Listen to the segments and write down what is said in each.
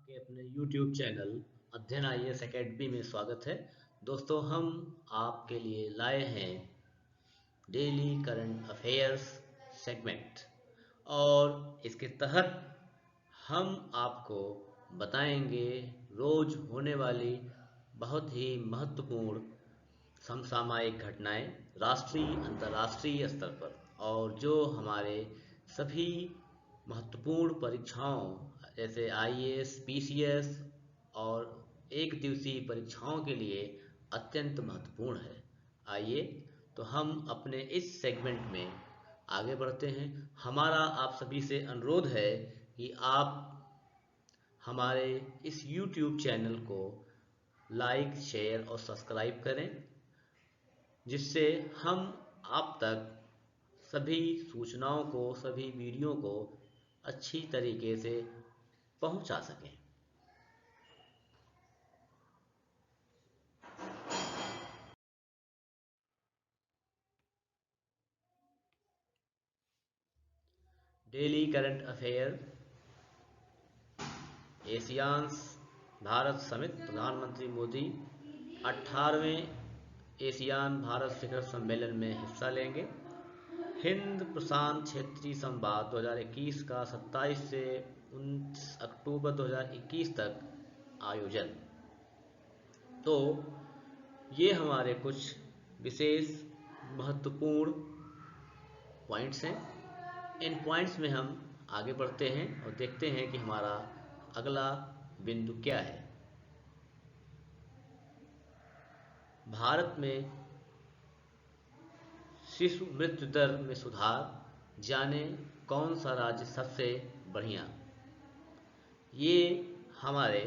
आपके अपने YouTube channel अध्ययन IAS एकेडमी में स्वागत है। दोस्तों, हम आपके लिए लाए हैं डेली करंट अफेयर्स सेगमेंट और इसके तहत हम आपको बताएंगे रोज होने वाली बहुत ही महत्वपूर्ण समसामयिक घटनाएं राष्ट्रीय अंतर्राष्ट्रीय स्तर पर और जो हमारे सभी महत्वपूर्ण परीक्षाओं जैसे IAS, PCS और एक दिवसीय परीक्षाओं के लिए अत्यंत महत्वपूर्ण है। आइए तो हम अपने इस सेगमेंट में आगे बढ़ते हैं। हमारा आप सभी से अनुरोध है कि आप हमारे इस YouTube चैनल को लाइक, शेयर और सब्सक्राइब करें, जिससे हम आप तक सभी सूचनाओं को, सभी वीडियो को अच्छी तरीके से पहुंचा सकें। Daily current affair ASEAN's Bharat summit प्रधानमंत्री मोदी 18वें एशियान भारत शिखर सम्मेलन में हिस्सा लेंगे। हिंद प्रशांत क्षेत्रीय संवाद 2021 का 27 से 29 अक्टूबर 2021 तक आयोजन। तो ये हमारे कुछ विशेष महत्वपूर्ण पॉइंट्स हैं। इन पॉइंट्स में हम आगे बढ़ते हैं और देखते हैं कि हमारा अगला बिंदु क्या है। भारत में शिशु मृत्यु दर में सुधार, जाने कौन सा राज्य सबसे बढ़िया। ये हमारे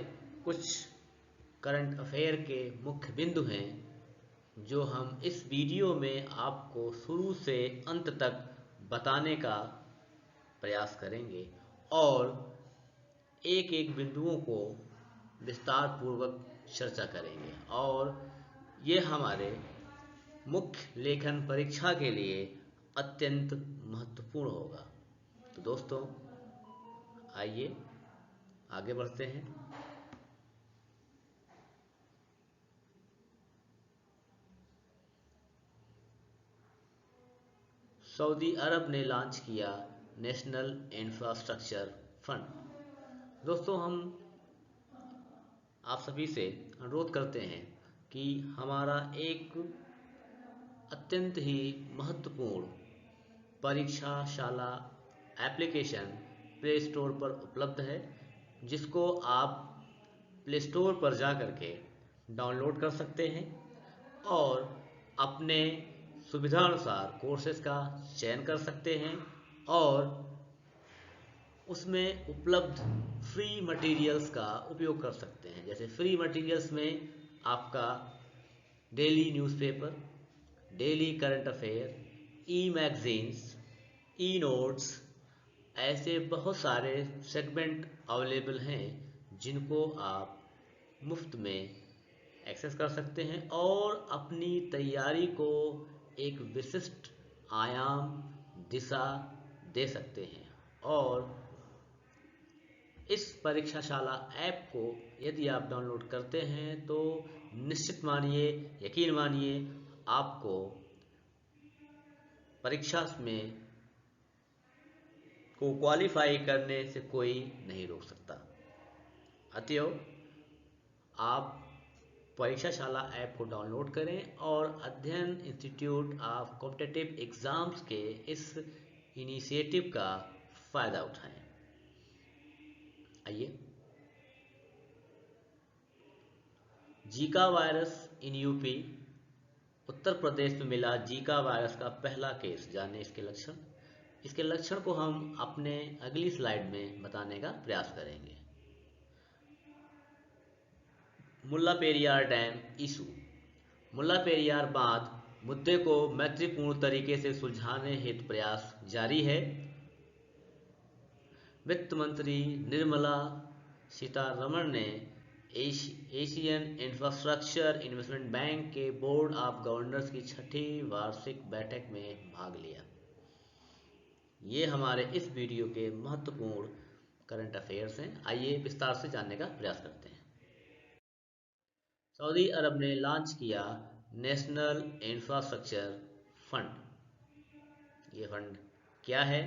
कुछ करंट अफेयर के मुख्य बिंदु हैं जो हम इस वीडियो में आपको शुरू से अंत तक बताने का प्रयास करेंगे और एक एक बिंदुओं को विस्तार पूर्वक चर्चा करेंगे और ये हमारे मुख्य लेखन परीक्षा के लिए अत्यंत महत्वपूर्ण होगा। तो दोस्तों, आइए आगे बढ़ते हैं। सऊदी अरब ने लॉन्च किया नेशनल इंफ्रास्ट्रक्चर फंड। दोस्तों, हम आप सभी से अनुरोध करते हैं कि हमारा एक अत्यंत ही महत्वपूर्ण परीक्षाशाला एप्लीकेशन प्ले स्टोर पर उपलब्ध है, जिसको आप प्ले स्टोर पर जा कर के डाउनलोड कर सकते हैं और अपने सुविधानुसार कोर्सेज का चयन कर सकते हैं और उसमें उपलब्ध फ्री मटेरियल्स का उपयोग कर सकते हैं। जैसे फ्री मटेरियल्स में आपका daily newspaper, daily current affair, e magazines, e notes, ऐसे बहुत सारे सेगमेंट अवेलेबल हैं जिनको आप मुफ्त में एक्सेस कर सकते हैं और अपनी तैयारी को एक विशिष्ट आयाम, दिशा दे सकते हैं। और इस परीक्षाशाला ऐप को यदि आप डाउनलोड करते हैं तो निश्चित मानिए, यकीन मानिए, आपको परीक्षा में को क्वालिफाई करने से कोई नहीं रोक सकता। अतएव आप परीक्षाशाला ऐप को डाउनलोड करें और अध्ययन इंस्टीट्यूट ऑफ कॉम्पिटिटिव एग्जाम्स के इस इनिशिएटिव का फायदा उठाएं। आइए, Zika virus in UP. Uttar Pradesh में मिला जीका वायरस का पहला केस। जाने इसके लक्षण। इसके लक्षण को हम अपने अगली स्लाइड में बताने का प्रयास करेंगे। मुल्ला पेरियार डैम इशू। मुल्ला पेरियार बांध मुद्दे को मैत्रीपूर्ण तरीके से सुलझाने हेतु प्रयास जारी है। वित्त मंत्री निर्मला सीतारमण ने एशियन इंफ्रास्ट्रक्चर इन्वेस्टमेंट बैंक के बोर्ड ऑफ गवर्नर्स की 6ठी वार्षिक बैठक में भाग लिया। ये हमारे इस वीडियो के महत्वपूर्ण करंट अफेयर्स हैं, आइए विस्तार से जानने का प्रयास करते हैं। सऊदी अरब ने लॉन्च किया नेशनल इंफ्रास्ट्रक्चर फंड। ये फंड क्या है?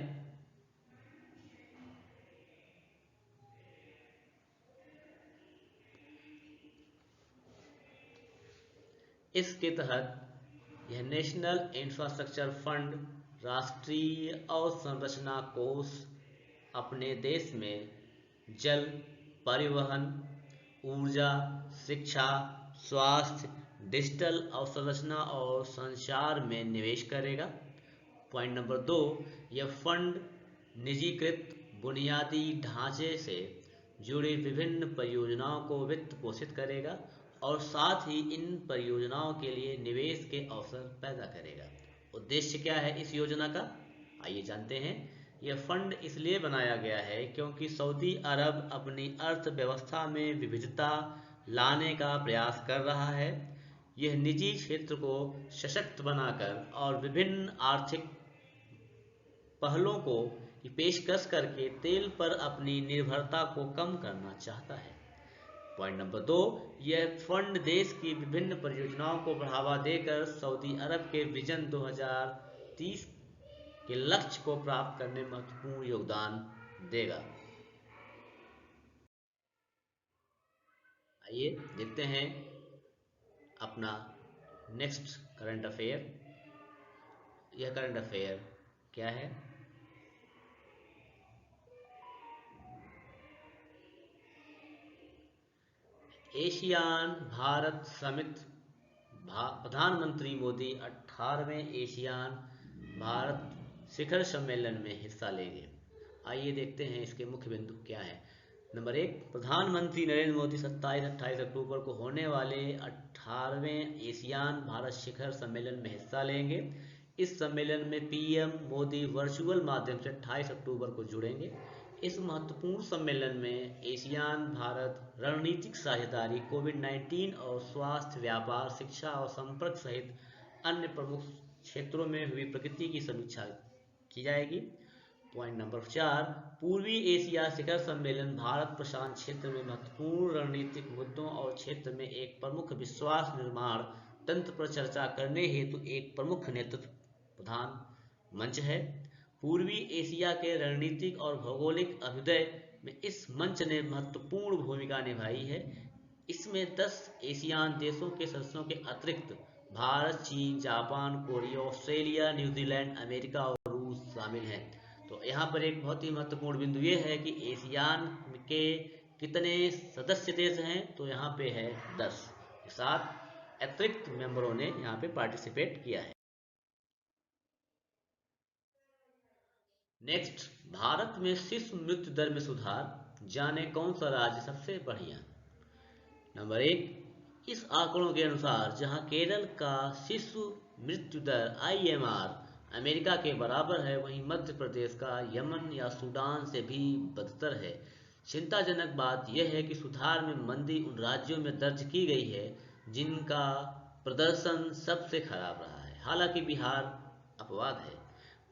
इसके तहत यह नेशनल इंफ्रास्ट्रक्चर फंड राष्ट्रीय अवसंरचना कोष अपने देश में जल, परिवहन, ऊर्जा, शिक्षा, स्वास्थ्य, डिजिटल अवसंरचना और संचार में निवेश करेगा। पॉइंट नंबर 2, यह फंड निजीकृत बुनियादी ढांचे से जुड़ी विभिन्न परियोजनाओं को वित्त पोषित करेगा और साथ ही इन परियोजनाओं के लिए निवेश के अवसर पैदा करेगा। उद्देश्य क्या है इस योजना का? आइए जानते हैं। यह फंड इसलिए बनाया गया है क्योंकि सऊदी अरब अपनी अर्थव्यवस्था में विविधता लाने का प्रयास कर रहा है। यह निजी क्षेत्र को सशक्त बनाकर और विभिन्न आर्थिक पहलों को की पेशकश करके तेल पर अपनी निर्भरता को कम करना चाहता है। पॉइंट नंबर 2, यह फंड देश की विभिन्न परियोजनाओं को बढ़ावा देकर सऊदी अरब के विजन 2030 के लक्ष्य को प्राप्त करने में महत्वपूर्ण योगदान देगा। आइए देखते हैं अपना नेक्स्ट करंट अफेयर। यह करंट अफेयर क्या है? एशियान भारत समिट, प्रधानमंत्री मोदी 18वें एशियान भारत शिखर सम्मेलन में हिस्सा लेंगे। आइए देखते हैं इसके मुख्य बिंदु क्या है। नंबर 1, प्रधानमंत्री नरेंद्र मोदी 27-28 अक्टूबर को होने वाले 18वें एशियान भारत शिखर सम्मेलन में हिस्सा लेंगे। इस सम्मेलन में पीएम मोदी वर्चुअल माध्यम से 28 अक्टूबर को जुड़ेंगे। इस महत्वपूर्ण सम्मेलन में एशियान भारत रणनीतिक साझेदारी, कोविड-19 और स्वास्थ्य, व्यापार, शिक्षा और संपर्क सहित अन्य प्रमुख क्षेत्रों में हुई प्रगति की समीक्षा की जाएगी। पॉइंट नंबर 4, पूर्वी एशिया शिखर सम्मेलन भारत प्रशांत क्षेत्र में महत्वपूर्ण रणनीतिक मुद्दों और क्षेत्र में एक प्रमुख विश्वास निर्माण तंत्र पर चर्चा करने हेतु एक प्रमुख नेतृत्व प्रधान मंच है। पूर्वी एशिया के रणनीतिक और भौगोलिक अभ्युदय में इस मंच ने महत्वपूर्ण भूमिका निभाई है। इसमें 10 एशियान देशों के सदस्यों के अतिरिक्त भारत, चीन, Japan, Korea, Australia, New Zealand, America और रूस शामिल हैं। तो यहाँ पर एक बहुत ही महत्वपूर्ण बिंदु ये है कि एशियान के कितने सदस्य देश हैं, तो यहाँ पे है 10। 7 अतिरिक्त मेंबरों ने यहाँ पे पार्टिसिपेट किया है। नेक्स्ट, भारत में शिशु मृत्यु दर में सुधार, जाने कौन सा राज्य सबसे बढ़िया। नंबर 1, इस आंकड़ों के अनुसार जहां केरल का शिशु मृत्यु दर IMR अमेरिका के बराबर है, वहीं मध्य प्रदेश का यमन या सूडान से भी बदतर है। चिंताजनक बात यह है कि सुधार में मंदी उन राज्यों में दर्ज की गई है जिनका प्रदर्शन सबसे खराब रहा है। हालांकि बिहार अपवाद है।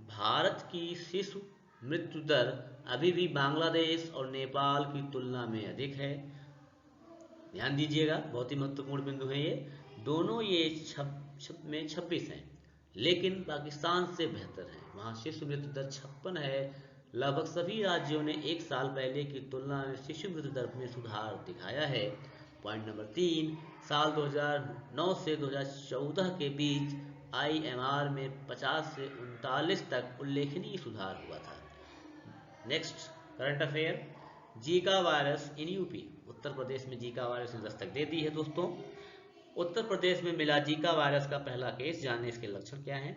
भारत की शिशु मृत्यु दर अभी भी बांग्लादेश और नेपाल की तुलना में अधिक है। ध्यान दीजिएगा, बहुत ही महत्वपूर्ण बिंदु है ये। दोनों ये 26 हैं, लेकिन पाकिस्तान से बेहतर है। वहाँ शिशु मृत्यु दर 56 है। लगभग सभी राज्यों ने एक साल पहले की तुलना में शिशु मृत्यु दर में सुधार दिखाया है। पॉइंट नंबर 3, साल 2009 से 2014 के बीच IMR में 50 से 39 तक उल्लेखनीय सुधार हुआ था। Next current affair, Zika virus in UP. Uttar Pradesh में जीका वायरस ने दस्तक दे दी है दोस्तों। उत्तर प्रदेश में मिला जीका वायरस का पहला केस, जाने इसके लक्षण क्या हैं,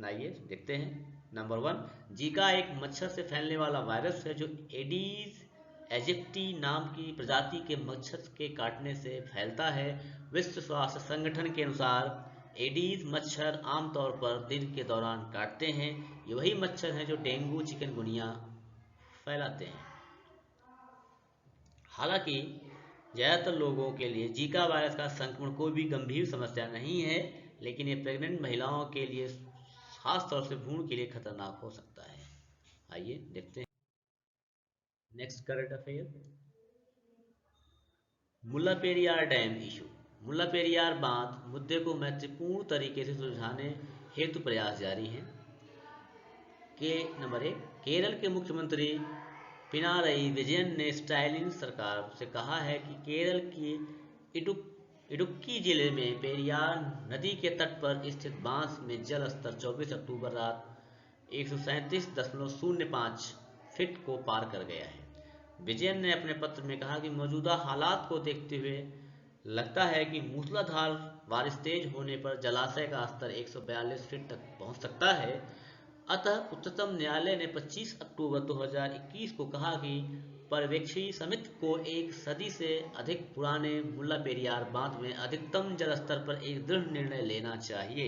आइए देखते हैं। नंबर 1, जीका एक मच्छर से फैलने वाला वायरस है जो एडीज एजिप्टी नाम की प्रजाति के मच्छर के काटने से फैलता है। विश्व स्वास्थ्य संगठन के अनुसार एडीज मच्छर आमतौर पर दिन के दौरान काटते हैं। ये वही मच्छर हैं जो डेंगू, चिकनगुनिया फैलाते हैं। हालांकि ज़्यादातर लोगों के लिए जीका वायरस का संक्रमण कोई भी गंभीर समस्या नहीं है, लेकिन ये प्रेग्नेंट महिलाओं के लिए, खास तौर से भ्रूण के लिए खतरनाक हो सकता है। आइए देखते हैं। नेक्स्ट करंट अफेयर, मुल्ला पेरियार डैम इशू। मुल्ला पेरियार बांध मुद्दे को महत्वपूर्ण तरीके से सुलझाने हेतु प्रयास जारी हैं। के नंबर 1, केरल के मुख्यमंत्री पिनारई विजयन ने स्टालिन सरकार से कहा है कि केरल की इडुक्की जिले में पेरियार नदी के तट पर स्थित बांध में जल स्तर 24 अक्टूबर रात 137.05 फीट को पार कर गया है। विजयन ने अपने पत्र में कहा कि मौजूदा हालात को देखते हुए लगता है कि मूसलाधार बारिश तेज होने पर जलाशय का स्तर 142 फीट तक पहुंच सकता है। अतः उच्चतम न्यायालय ने 25 अक्टूबर 2021 को कहा कि पर्यवेक्षी समिति को एक सदी से अधिक पुराने मुल्ला पेरियार बांध में अधिकतम जल स्तर पर एक दृढ़ निर्णय लेना चाहिए।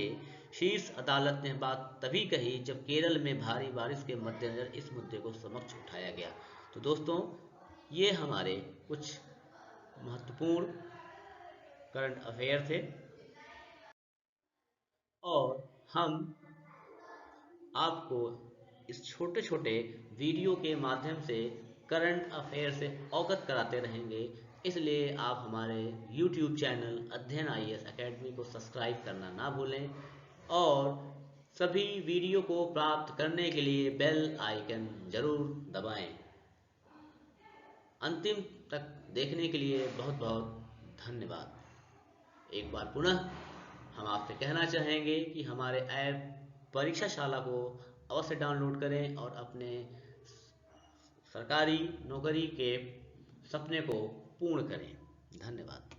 शीर्ष अदालत ने बात तभी कही जब केरल में भारी बारिश के मद्देनजर इस मुद्दे को समक्ष उठाया गया। तो दोस्तों, ये हमारे कुछ महत्वपूर्ण करंट अफेयर थे और हम आपको इस छोटे छोटे वीडियो के माध्यम से करंट अफेयर से अवगत कराते रहेंगे। इसलिए आप हमारे YouTube चैनल अध्ययन IAS एकेडमी को सब्सक्राइब करना ना भूलें और सभी वीडियो को प्राप्त करने के लिए बेल आइकन ज़रूर दबाएं। अंतिम तक देखने के लिए बहुत बहुत धन्यवाद। एक बार पुनः हम आपसे कहना चाहेंगे कि हमारे ऐप परीक्षाशाला को अवश्य डाउनलोड करें और अपने सरकारी नौकरी के सपने को पूर्ण करें। धन्यवाद।